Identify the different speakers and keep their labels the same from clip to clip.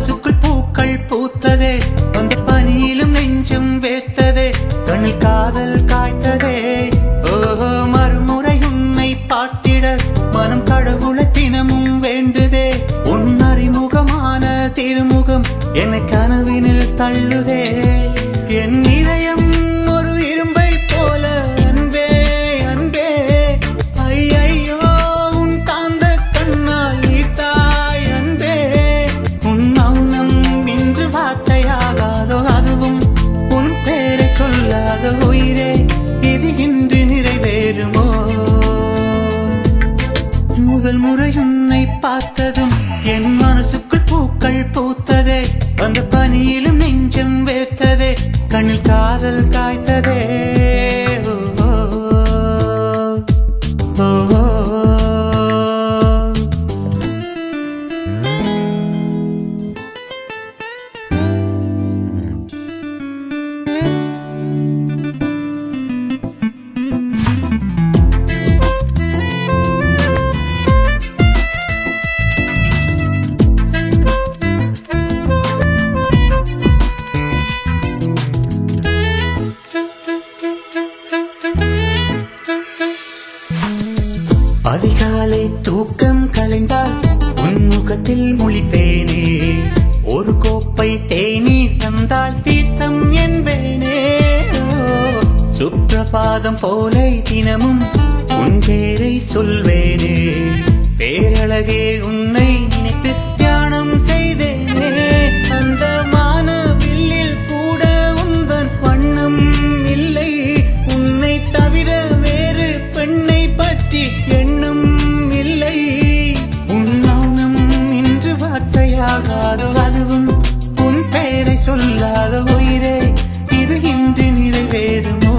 Speaker 1: மனசுக்குள் பூக்கள் பூத்ததே, அந்த பனியிலும் நெஞ்சம் வேர்த்ததே, கண்ணில் காதல் காய்த்ததே. ஓஹோ, மறுமுறை உன்னை பார்த்திட மனம் கடவுளை தினமும் வேண்டுதே. உன் அறிமுகமான திருமுகம் என்னை கனவினில் தள்ளுதே. என் இதயம் ஒரு இரும்பை போல அன்பே அன்பே, ஐயோ உன் காந்த கண்ணால் ஈத்தாய் அன்பே. உன் மௌனம் இன்று வார்த்தையாகாதோ, அதுவும் உன் பேரை சொல்லாத உயிரே, இது இன்று நிறைவேறுமோ? முதல் முறை உன்னை பார்த்ததும் என் மனசுக்குள் பூக்கள் பூத்ததே, அந்த பனியிலும் நெஞ்சம் வேர்த்ததே, கண்ணில் காதல் காய்த்ததே. அதிகாலை தூக்கம் கலைந்தால் உன் முகத்தில் முழிப்பேனே, ஒரு கோப்பை தேநீர் தந்தால் தீர்த்தம் என்பேனே. சுப்பிரபாதம் போல தினமும் உன் பேரை சொல்வேனே, பேரழகே உன்னை நினைத்து தியானம் செய்தேனே. அந்த மானவில்லில் கூட உந்தன் வண்ணம் இல்லை, உன்னை தவிர வேறு பெண்ணை பற்றி எண்ணம் இல்லை. உன் மௌனம் இன்று வார்த்தையாகாதோ, அதுவும் உன் பெயரை சொல்லாத உயிரே, இது இன்று நிறைவேறுமோ?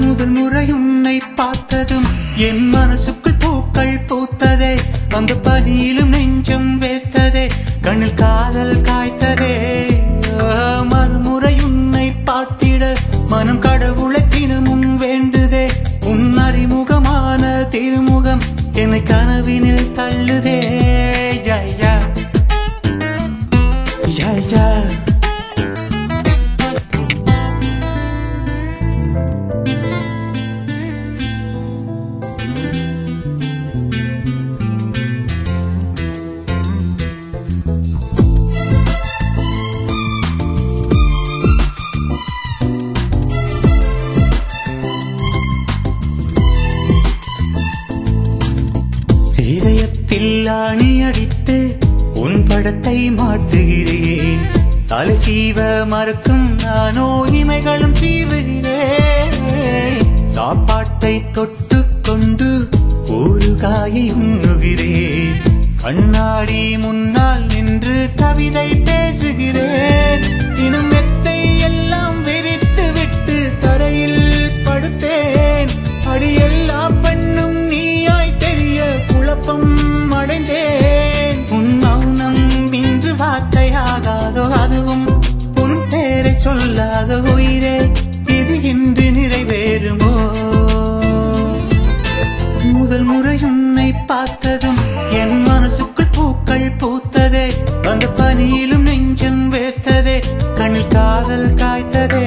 Speaker 1: முதல் முறை உன்னை பார்த்ததும் என் மனசுக்குள் பூக்கள் பூத்ததே, அந்த பனியிலும் நெஞ்சம் வேர்த்ததே, கண்ணில் காதல் காய்த்ததே. மறுமுறை உன்னை பார்த்திட மனம் கடவுளை தினமும் வேண்டுதே. உன் அறிமுகமான திருமுகம் என்னை கனவினில் தள்ளுதே. ஜய் ஜய் ஜய் ஜய். இதயத்தில் ஆணி அடித்து உன் படத்தை மாட்டுகிறேன், தலை சீவ மறுக்கும் நானோ இமைகளும் சீவுகிறேன். சாப்பாட்டை தொட்டு கொண்டு ஒரு காயை உண்ணுகிறேன், கண்ணாடி முன்னால் நின்று கவிதை பேசுகிறேன். இனம் மெத்தை எல்லாம் விரித்து விட்டு தரையில் படுத்தேன், அடி எல்லா பெண்ணும் நீயாய் தெரிய குழப்பம் அடைந்தேன். உன் மௌனம் இன்று வார்த்தையாகாதோ, அதுவும் உன் பேரை சொல்லாத உயிரே, இது இன்று நிறைவேறுமோ? முதல் முறை உன்னை பார்த்ததும் என் மனசுக்குள் பூக்கள் பூத்ததே, அந்த பனியிலும் நெஞ்சம் வேர்த்ததே, கண்ணில் காதல் காய்த்ததே.